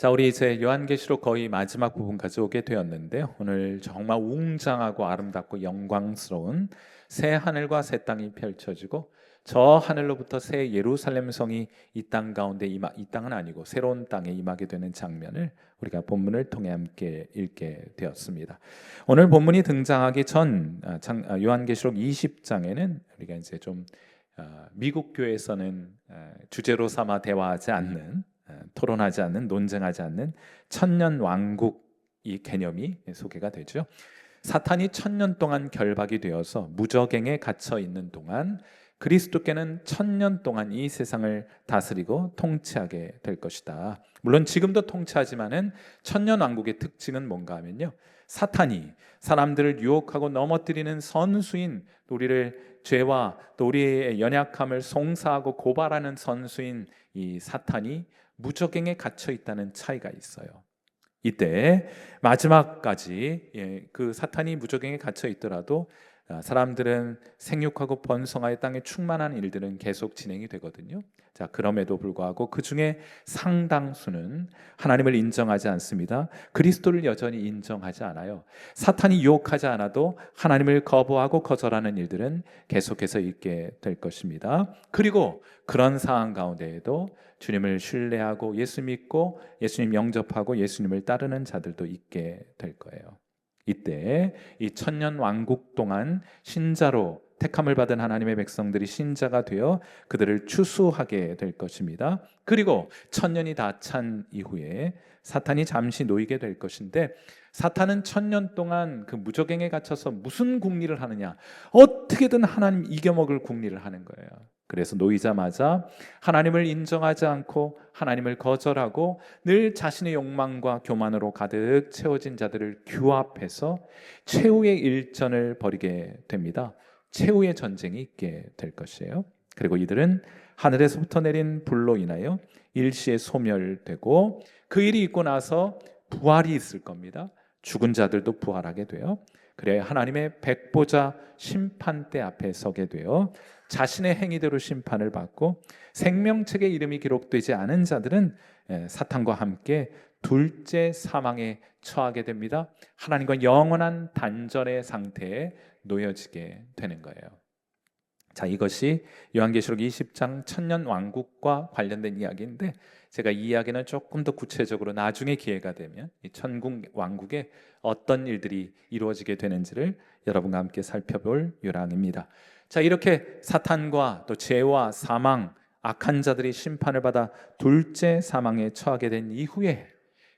자, 우리 이제 요한계시록 거의 마지막 부분까지 오게 되었는데요. 오늘 정말 웅장하고 아름답고 영광스러운 새 하늘과 새 땅이 펼쳐지고 저 하늘로부터 새 예루살렘 성이 이 땅 가운데 이 땅은 아니고 새로운 땅에 임하게 되는 장면을 우리가 본문을 통해 함께 읽게 되었습니다. 오늘 본문이 등장하기 전 요한계시록 20장에는 우리가 이제 좀 미국 교회에서는 주제로 삼아 대화하지 않는, 토론하지 않는, 논쟁하지 않는 천년 왕국 이 개념이 소개가 되죠. 사탄이 천년 동안 결박이 되어서 무저갱에 갇혀 있는 동안 그리스도께는 천년 동안 이 세상을 다스리고 통치하게 될 것이다. 물론 지금도 통치하지만은 천년 왕국의 특징은 뭔가 하면요, 사탄이 사람들을 유혹하고 넘어뜨리는 선수인, 우리를 죄와 또 우리의 연약함을 송사하고 고발하는 선수인 이 사탄이 무저갱에 갇혀 있다는 차이가 있어요. 이때 마지막까지 그 사탄이 무저갱에 갇혀 있더라도 사람들은 생육하고 번성하여 땅에 충만한 일들은 계속 진행이 되거든요. 자, 그럼에도 불구하고 그 중에 상당수는 하나님을 인정하지 않습니다. 그리스도를 여전히 인정하지 않아요. 사탄이 유혹하지 않아도 하나님을 거부하고 거절하는 일들은 계속해서 있게 될 것입니다. 그리고 그런 상황 가운데에도 주님을 신뢰하고 예수 믿고 예수님 영접하고 예수님을 따르는 자들도 있게 될 거예요. 이때 이 천년 왕국 동안 신자로 택함을 받은 하나님의 백성들이 신자가 되어 그들을 추수하게 될 것입니다. 그리고 천년이 다 찬 이후에 사탄이 잠시 놓이게 될 것인데, 사탄은 천년 동안 그 무저갱에 갇혀서 무슨 궁리를 하느냐, 어떻게든 하나님 이겨먹을 궁리를 하는 거예요. 그래서 놓이자마자 하나님을 인정하지 않고 하나님을 거절하고 늘 자신의 욕망과 교만으로 가득 채워진 자들을 규합해서 최후의 일전을 벌이게 됩니다. 최후의 전쟁이 있게 될 것이에요. 그리고 이들은 하늘에서부터 내린 불로 인하여 일시에 소멸되고, 그 일이 있고 나서 부활이 있을 겁니다. 죽은 자들도 부활하게 돼요. 그래야 하나님의 백보자 심판대 앞에 서게 되어 자신의 행위대로 심판을 받고, 생명책에 이름이 기록되지 않은 자들은 사탄과 함께 둘째 사망에 처하게 됩니다. 하나님과 영원한 단절의 상태에 놓여지게 되는 거예요. 자, 이것이 요한계시록 20장 천년 왕국과 관련된 이야기인데, 제가 이 이야기는 조금 더 구체적으로 나중에 기회가 되면 이 천국 왕국에 어떤 일들이 이루어지게 되는지를 여러분과 함께 살펴볼 요랑입니다. 자, 이렇게 사탄과 또 죄와 사망, 악한 자들이 심판을 받아 둘째 사망에 처하게 된 이후에,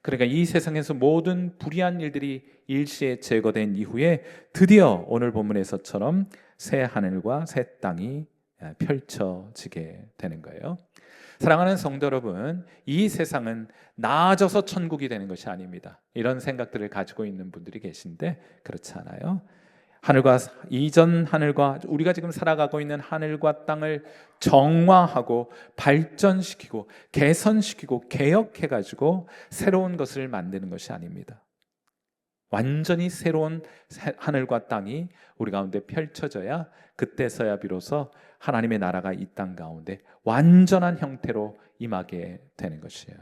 그러니까 이 세상에서 모든 불의한 일들이 일시에 제거된 이후에 드디어 오늘 본문에서처럼 새 하늘과 새 땅이 펼쳐지게 되는 거예요. 사랑하는 성도 여러분, 이 세상은 나아져서 천국이 되는 것이 아닙니다. 이런 생각들을 가지고 있는 분들이 계신데 그렇지 않아요. 하늘과 이전 하늘과 우리가 지금 살아가고 있는 하늘과 땅을 정화하고 발전시키고 개선시키고 개혁해가지고 새로운 것을 만드는 것이 아닙니다. 완전히 새로운 하늘과 땅이 우리 가운데 펼쳐져야, 그때서야 비로소 하나님의 나라가 이 땅 가운데 완전한 형태로 임하게 되는 것이에요.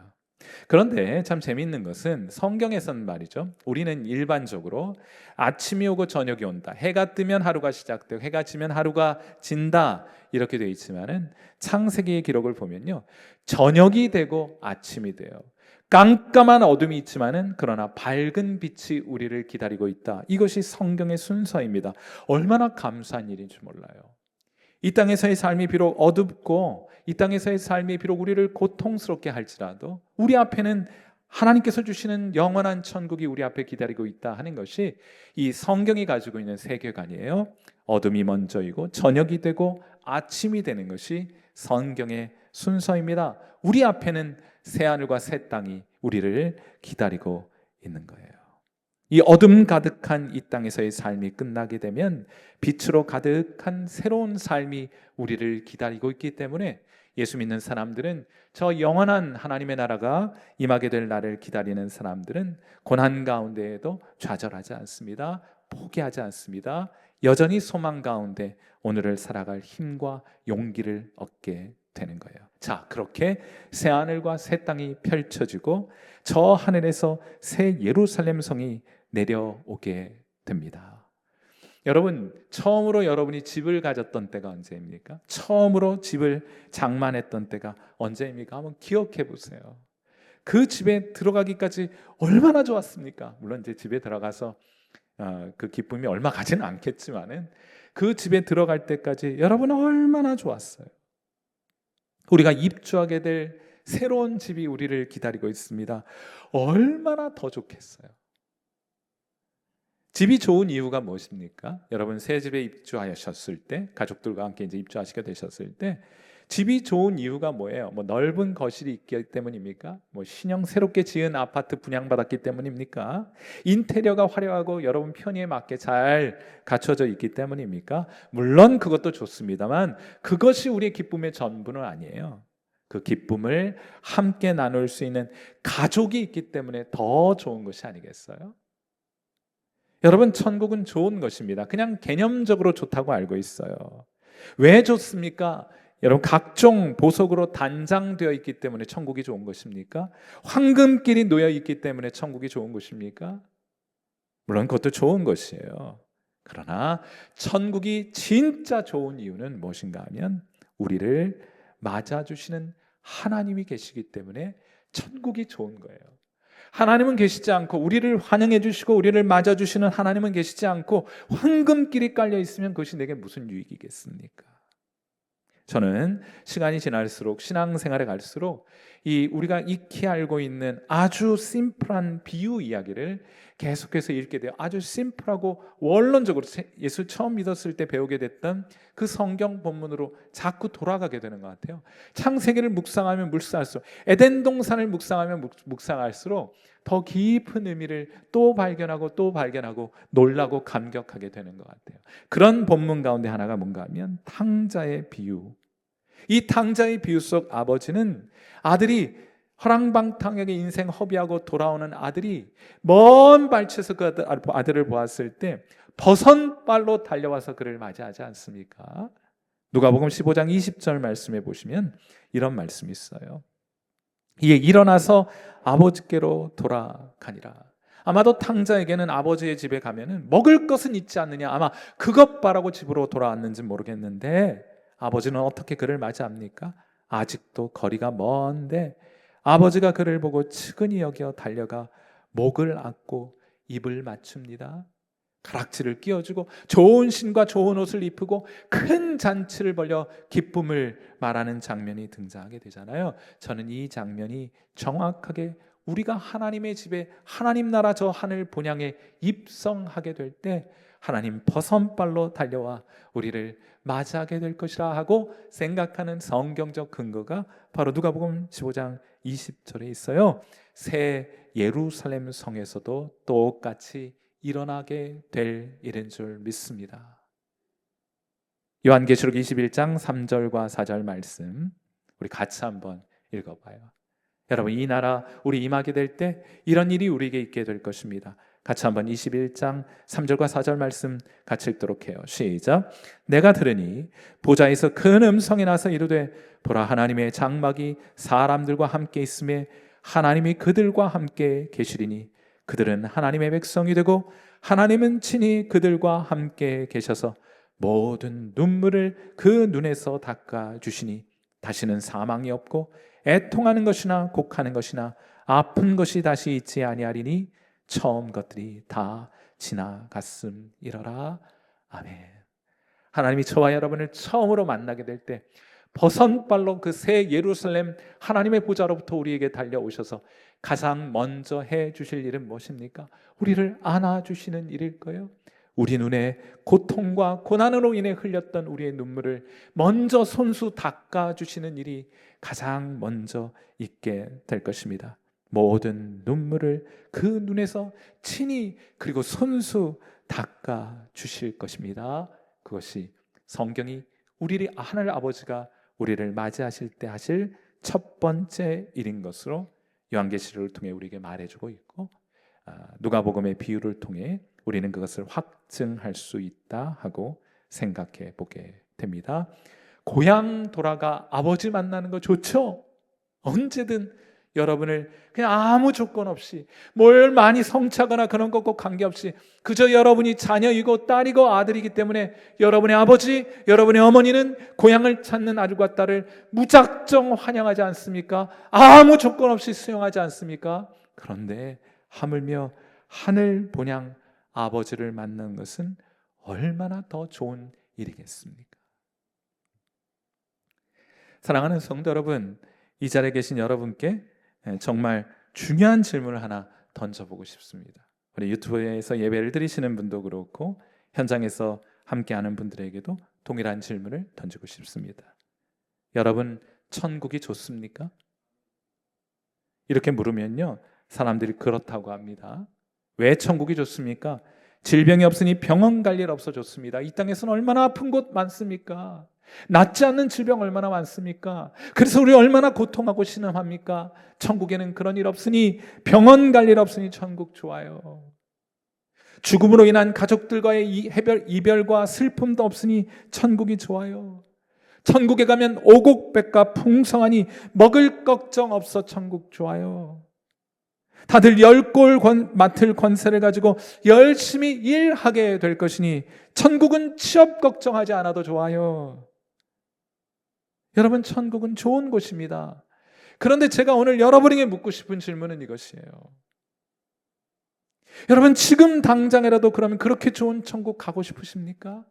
그런데 참 재미있는 것은 성경에서는 말이죠, 우리는 일반적으로 아침이 오고 저녁이 온다, 해가 뜨면 하루가 시작되고 해가 지면 하루가 진다, 이렇게 되어 있지만은 창세기의 기록을 보면요, 저녁이 되고 아침이 돼요. 깜깜한 어둠이 있지만은 그러나 밝은 빛이 우리를 기다리고 있다. 이것이 성경의 순서입니다. 얼마나 감사한 일인지 몰라요. 이 땅에서의 삶이 비록 어둡고 이 땅에서의 삶이 비록 우리를 고통스럽게 할지라도 우리 앞에는 하나님께서 주시는 영원한 천국이 우리 앞에 기다리고 있다 하는 것이 이 성경이 가지고 있는 세계관이에요. 어둠이 먼저이고 저녁이 되고 아침이 되는 것이 성경의 순서입니다. 우리 앞에는 새하늘과 새 땅이 우리를 기다리고 있는 거예요. 이 어둠 가득한 이 땅에서의 삶이 끝나게 되면 빛으로 가득한 새로운 삶이 우리를 기다리고 있기 때문에 예수 믿는 사람들은, 저 영원한 하나님의 나라가 임하게 될 날을 기다리는 사람들은 고난 가운데에도 좌절하지 않습니다. 포기하지 않습니다. 여전히 소망 가운데 오늘을 살아갈 힘과 용기를 얻게 되는 거예요. 자, 그렇게 새 하늘과 새 땅이 펼쳐지고 저 하늘에서 새 예루살렘 성이 내려오게 됩니다. 여러분, 처음으로 여러분이 집을 가졌던 때가 언제입니까? 처음으로 집을 장만했던 때가 언제입니까? 한번 기억해 보세요. 그 집에 들어가기까지 얼마나 좋았습니까? 물론 이제 집에 들어가서 그 기쁨이 얼마 가지는 않겠지만은 그 집에 들어갈 때까지 여러분은 얼마나 좋았어요. 우리가 입주하게 될 새로운 집이 우리를 기다리고 있습니다. 얼마나 더 좋겠어요. 집이 좋은 이유가 무엇입니까? 여러분 새 집에 입주하셨을 때, 가족들과 함께 이제 입주하시게 되셨을 때 집이 좋은 이유가 뭐예요? 뭐 넓은 거실이 있기 때문입니까? 뭐 신형 새롭게 지은 아파트 분양받았기 때문입니까? 인테리어가 화려하고 여러분 편의에 맞게 잘 갖춰져 있기 때문입니까? 물론 그것도 좋습니다만 그것이 우리의 기쁨의 전부는 아니에요. 그 기쁨을 함께 나눌 수 있는 가족이 있기 때문에 더 좋은 것이 아니겠어요? 여러분, 천국은 좋은 것입니다. 그냥 개념적으로 좋다고 알고 있어요. 왜 좋습니까? 여러분, 각종 보석으로 단장되어 있기 때문에 천국이 좋은 것입니까? 황금길이 놓여 있기 때문에 천국이 좋은 것입니까? 물론 그것도 좋은 것이에요. 그러나 천국이 진짜 좋은 이유는 무엇인가 하면 우리를 맞아주시는 하나님이 계시기 때문에 천국이 좋은 거예요. 하나님은 계시지 않고 우리를 환영해 주시고 우리를 맞아 주시는 하나님은 계시지 않고 황금길이 깔려 있으면 그것이 내게 무슨 유익이겠습니까? 저는 시간이 지날수록 신앙생활에 갈수록 이 우리가 익히 알고 있는 아주 심플한 비유 이야기를 계속해서 읽게 돼요. 아주 심플하고 원론적으로 예수 처음 믿었을 때 배우게 됐던 그 성경 본문으로 자꾸 돌아가게 되는 것 같아요. 창세기를 묵상하면 묵상할수록, 에덴 동산을 묵상하면 묵상할수록 더 깊은 의미를 또 발견하고 또 발견하고 놀라고 감격하게 되는 것 같아요. 그런 본문 가운데 하나가 뭔가 하면 탕자의 비유. 이 탕자의 비유 속 아버지는 아들이 허랑방탕하게 인생 허비하고 돌아오는 아들이 먼 발치에서 그 아들을 보았을 때 버선발로 달려와서 그를 맞이하지 않습니까? 누가복음 15장 20절 말씀해 보시면 이런 말씀이 있어요. 이에 일어나서 아버지께로 돌아가니라. 아마도 탕자에게는 아버지의 집에 가면은 먹을 것은 있지 않느냐, 아마 그것 바라고 집으로 돌아왔는지 모르겠는데 아버지는 어떻게 그를 맞이합니까? 아직도 거리가 먼데 아버지가 그를 보고 측은히 여겨 달려가 목을 안고 입을 맞춥니다. 가락지를 끼워주고 좋은 신과 좋은 옷을 입히고 큰 잔치를 벌여 기쁨을 말하는 장면이 등장하게 되잖아요. 저는 이 장면이 정확하게 우리가 하나님의 집에 하나님 나라 저 하늘 본향에 입성하게 될 때 하나님 버선발로 달려와 우리를 맞이하게 될 것이라 하고 생각하는 성경적 근거가 바로 누가복음 15장 20절에 있어요. 새 예루살렘 성에서도 똑같이 일어나게 될 일인 줄 믿습니다. 요한계시록 21장 3절과 4절 말씀 우리 같이 한번 읽어봐요. 여러분, 이 나라 우리 임하게 될 때 이런 일이 우리에게 있게 될 것입니다. 같이 한번 21장 3절과 4절 말씀 같이 읽도록 해요. 시작. 내가 들으니 보좌에서 큰 음성이 나서 이르되 보라, 하나님의 장막이 사람들과 함께 있음에 하나님이 그들과 함께 계시리니 그들은 하나님의 백성이 되고 하나님은 친히 그들과 함께 계셔서 모든 눈물을 그 눈에서 닦아 주시니 다시는 사망이 없고 애통하는 것이나 곡하는 것이나 아픈 것이 다시 있지 아니하리니 처음 것들이 다 지나갔음이러라. 아멘. 하나님이 저와 여러분을 처음으로 만나게 될 때 버선발로 그 새 예루살렘 하나님의 보좌로부터 우리에게 달려오셔서 가장 먼저 해 주실 일은 무엇입니까? 우리를 안아주시는 일일 거예요. 우리 눈에 고통과 고난으로 인해 흘렸던 우리의 눈물을 먼저 손수 닦아주시는 일이 가장 먼저 있게 될 것입니다. 모든 눈물을 그 눈에서 친히 그리고 손수 닦아주실 것입니다. 그것이 성경이 우리 하늘 아버지가 우리를 맞이하실 때 하실 첫 번째 일인 것으로 요한계시록을 통해 우리에게 말해주고 있고, 누가복음의 비유를 통해 우리는 그것을 확증할 수 있다 하고 생각해 보게 됩니다. 고향 돌아가 아버지 만나는 거 좋죠? 언제든 여러분을 그냥 아무 조건 없이 뭘 많이 성취하거나 그런 것과 관계없이 그저 여러분이 자녀이고 딸이고 아들이기 때문에 여러분의 아버지, 여러분의 어머니는 고향을 찾는 아들과 딸을 무작정 환영하지 않습니까? 아무 조건 없이 수용하지 않습니까? 그런데 하물며 하늘 본향 아버지를 만나는 것은 얼마나 더 좋은 일이겠습니까? 사랑하는 성도 여러분, 이 자리에 계신 여러분께 정말 중요한 질문을 하나 던져보고 싶습니다. 우리 유튜브에서 예배를 드리시는 분도 그렇고 현장에서 함께하는 분들에게도 동일한 질문을 던지고 싶습니다. 여러분, 천국이 좋습니까? 이렇게 물으면요, 사람들이 그렇다고 합니다. 왜 천국이 좋습니까? 질병이 없으니 병원 갈 일 없어 좋습니다. 이 땅에서는 얼마나 아픈 곳 많습니까? 낫지 않는 질병 얼마나 많습니까? 그래서 우리 얼마나 고통하고 신음합니까? 천국에는 그런 일 없으니, 병원 갈 일 없으니 천국 좋아요. 죽음으로 인한 가족들과의 이별과 슬픔도 없으니 천국이 좋아요. 천국에 가면 오곡백과 풍성하니 먹을 걱정 없어 천국 좋아요. 다들 10골 맡을 권세를 가지고 열심히 일하게 될 것이니 천국은 취업 걱정하지 않아도 좋아요. 여러분, 천국은 좋은 곳입니다. 그런데 제가 오늘 여러분에게 묻고 싶은 질문은 이것이에요. 여러분, 지금 당장이라도 그러면 그렇게 좋은 천국 가고 싶으십니까?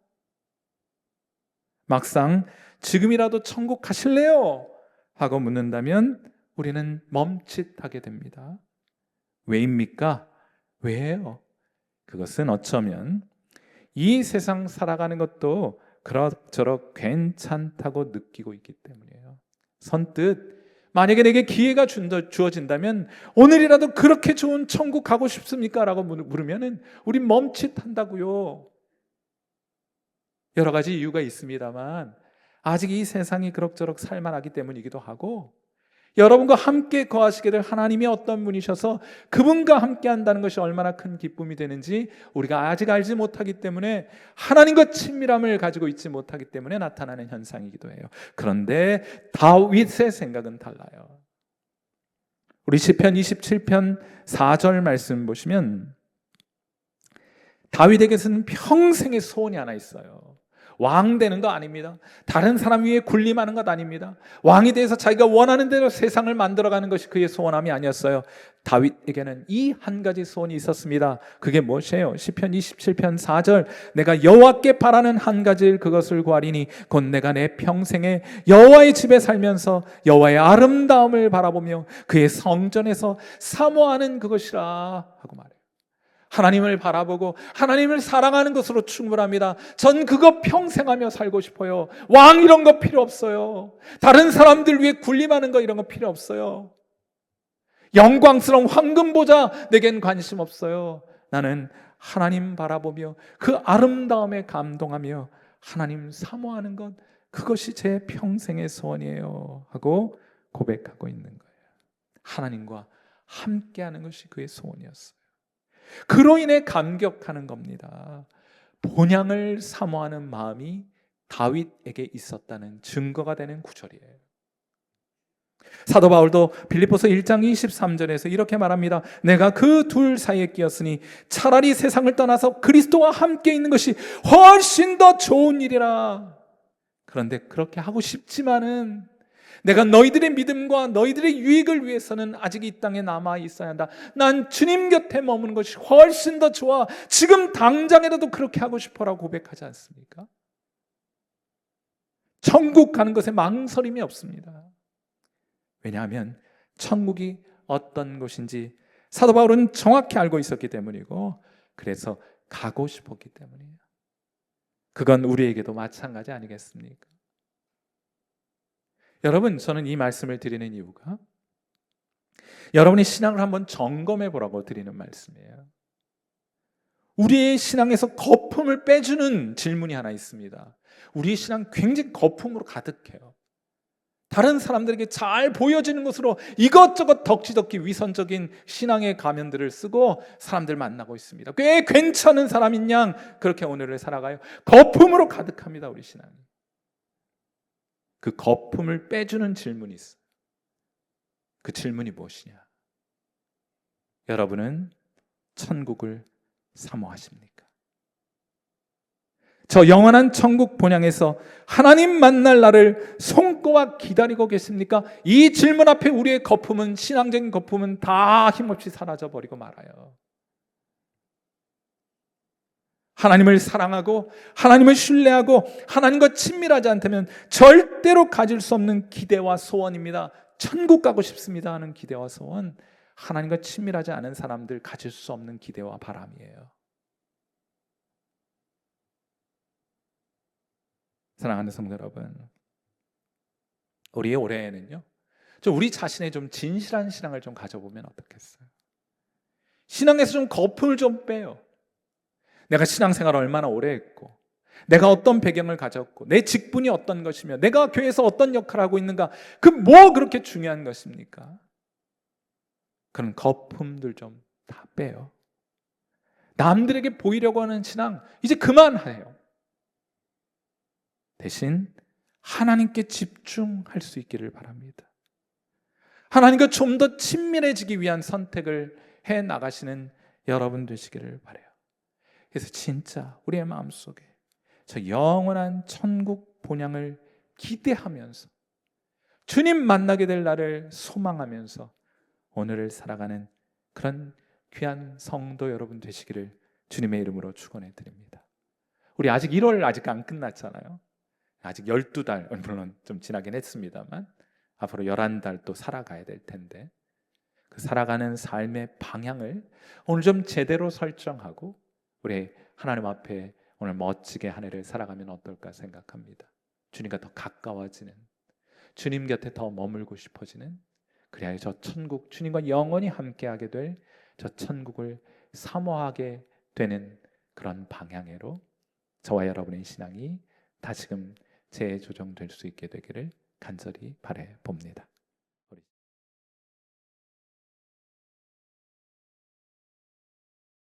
막상 지금이라도 천국 가실래요? 하고 묻는다면 우리는 멈칫하게 됩니다. 왜입니까? 왜예요? 그것은 어쩌면 이 세상 살아가는 것도 그럭저럭 괜찮다고 느끼고 있기 때문이에요. 선뜻 만약에 내게 기회가 주어진다면 오늘이라도 그렇게 좋은 천국 가고 싶습니까? 라고 물으면 우린 멈칫한다고요. 여러 가지 이유가 있습니다만 아직 이 세상이 그럭저럭 살만하기 때문이기도 하고, 여러분과 함께 거하시게 될 하나님이 어떤 분이셔서 그분과 함께 한다는 것이 얼마나 큰 기쁨이 되는지 우리가 아직 알지 못하기 때문에, 하나님과 친밀함을 가지고 있지 못하기 때문에 나타나는 현상이기도 해요. 그런데 다윗의 생각은 달라요. 우리 시편 27편 4절 말씀 보시면 다윗에게서는 평생의 소원이 하나 있어요. 왕 되는 거 아닙니다. 다른 사람 위에 군림하는 것 아닙니다. 왕이 돼서 자기가 원하는 대로 세상을 만들어가는 것이 그의 소원함이 아니었어요. 다윗에게는 이 한 가지 소원이 있었습니다. 그게 무엇이에요? 시편 27편 4절, 내가 여호와께 바라는 한 가지 그것을 구하리니 곧 내가 내 평생에 여호와의 집에 살면서 여호와의 아름다움을 바라보며 그의 성전에서 사모하는 그것이라 하고 말해요. 하나님을 바라보고 하나님을 사랑하는 것으로 충분합니다. 전 그거 평생 하며 살고 싶어요. 왕 이런 거 필요 없어요. 다른 사람들 위해 군림하는 거 이런 거 필요 없어요. 영광스러운 황금보좌 내겐 관심 없어요. 나는 하나님 바라보며 그 아름다움에 감동하며 하나님 사모하는 것, 그것이 제 평생의 소원이에요 하고 고백하고 있는 거예요. 하나님과 함께하는 것이 그의 소원이었어요. 그로 인해 감격하는 겁니다. 본향을 사모하는 마음이 다윗에게 있었다는 증거가 되는 구절이에요. 사도 바울도 빌립보서 1장 23절에서 이렇게 말합니다. 내가 그 둘 사이에 끼었으니 차라리 세상을 떠나서 그리스도와 함께 있는 것이 훨씬 더 좋은 일이라. 그런데 그렇게 하고 싶지만은 내가 너희들의 믿음과 너희들의 유익을 위해서는 아직 이 땅에 남아 있어야 한다. 난 주님 곁에 머무는 것이 훨씬 더 좋아. 지금 당장이라도 그렇게 하고 싶어라고 고백하지 않습니까? 천국 가는 것에 망설임이 없습니다. 왜냐하면 천국이 어떤 곳인지 사도 바울은 정확히 알고 있었기 때문이고, 그래서 가고 싶었기 때문이에요. 그건 우리에게도 마찬가지 아니겠습니까? 여러분, 저는 이 말씀을 드리는 이유가 여러분이 신앙을 한번 점검해 보라고 드리는 말씀이에요. 우리의 신앙에서 거품을 빼주는 질문이 하나 있습니다. 우리의 신앙 굉장히 거품으로 가득해요. 다른 사람들에게 잘 보여지는 것으로 이것저것 덕지덕지 위선적인 신앙의 가면들을 쓰고 사람들 만나고 있습니다. 꽤 괜찮은 사람인 양 그렇게 오늘을 살아가요. 거품으로 가득합니다, 우리 신앙이. 그 거품을 빼주는 질문이 있어요. 그 질문이 무엇이냐? 여러분은 천국을 사모하십니까? 저 영원한 천국 본향에서 하나님 만날 날을 손꼽아 기다리고 계십니까? 이 질문 앞에 우리의 거품은, 신앙적인 거품은 다 힘없이 사라져 버리고 말아요. 하나님을 사랑하고 하나님을 신뢰하고 하나님과 친밀하지 않다면 절대로 가질 수 없는 기대와 소원입니다. 천국 가고 싶습니다 하는 기대와 소원, 하나님과 친밀하지 않은 사람들 가질 수 없는 기대와 바람이에요. 사랑하는 성도 여러분, 우리의 올해에는요, 우리 자신의 좀 진실한 신앙을 좀 가져보면 어떻겠어요? 신앙에서 좀 거품을 좀 빼요. 내가 신앙생활을 얼마나 오래 했고, 내가 어떤 배경을 가졌고, 내 직분이 어떤 것이며, 내가 교회에서 어떤 역할을 하고 있는가, 그 뭐 그렇게 중요한 것입니까? 그런 거품들 좀 다 빼요. 남들에게 보이려고 하는 신앙 이제 그만해요. 대신 하나님께 집중할 수 있기를 바랍니다. 하나님과 좀 더 친밀해지기 위한 선택을 해 나가시는 여러분 되시기를 바라요. 그래서 진짜 우리의 마음속에 저 영원한 천국 본향을 기대하면서 주님 만나게 될 날을 소망하면서 오늘을 살아가는 그런 귀한 성도 여러분 되시기를 주님의 이름으로 축원해 드립니다. 우리 아직 1월 아직 안 끝났잖아요. 아직 12달, 물론 좀 지나긴 했습니다만 앞으로 11달 또 살아가야 될 텐데, 그 살아가는 삶의 방향을 오늘 좀 제대로 설정하고 우리 하나님 앞에 오늘 멋지게 한 해를 살아가면 어떨까 생각합니다. 주님과 더 가까워지는, 주님 곁에 더 머물고 싶어지는, 그래야 저 천국, 주님과 영원히 함께하게 될 저 천국을 사모하게 되는 그런 방향으로 저와 여러분의 신앙이 다시금 재조정될 수 있게 되기를 간절히 바라봅니다.